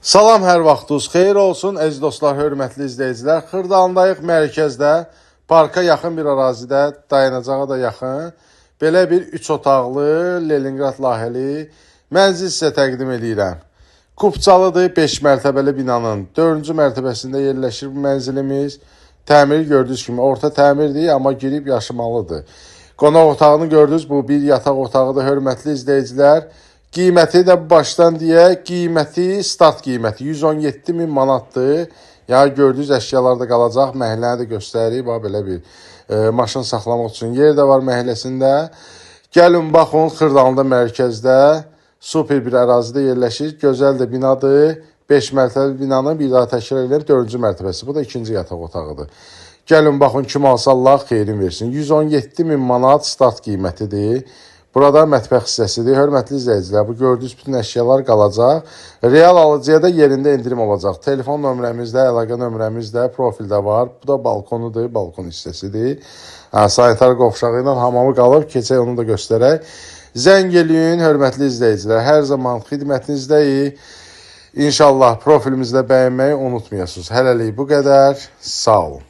Salam, hər vaxtınız xeyir olsun. Əziz dostlar, hörmətli izləyicilər. Xırdalındayıq mərkəzdə, parka yaxın bir ərazidə, dayanacağa da yaxın. Belə bir 3 otaqlı, Leningrad layihəli mənzil sizə təqdim edirəm. Kupçalıdır, 5 mərtəbəli binanın 4-cü mərtəbəsində yerləşir bu mənzilimiz. Təmiri gördüyünüz kimi orta təmirdir, amma girib yaşamalıdır. Qonaq otağını gördünüz, bu bir yataq otağıdır, hörmətli izləyicilər. Qiyməti də başdan deyək, qiyməti, start qiyməti 117 min manatdır. Yəni gördüyünüz əşyalar da qalacaq, məhəlləni də göstərir. Bax belə bir maşın saxlamaq üçün yer də var məhəlləsində. Gəlin baxın, Xırdalında mərkəzdə super bir ərazidə yerləşir. Gözəl də binadır. 5 mərtəbəli binanın bir daha təkrar edirəm 4-cü mərtəbəsi. Bu da ikinci yataq otağıdır. Gəlin baxın, kim alsa Allah xeyrin versin. 117 min manat start qiymətidir. Burada mətbəx hissəsidir. Hörmətli izləyicilər, bu gördüyünüz bütün əşyalar qalacaq. Real alıcıya da yerində indirim olacaq. Telefon nömrəmizdə, əlaqə nömrəmizdə, profildə var. Bu da balkonudur, balkon hissəsidir. Sanitar qovşağı ilə hamamı qalıb, keçək onu da göstərək. Zəng eləyin, hörmətli izləyicilər. Hər zaman xidmətinizdəyik. İnşallah profilimizdə bəyənməyi unutmayasınız. Hələlik bu qədər. Sağ olun.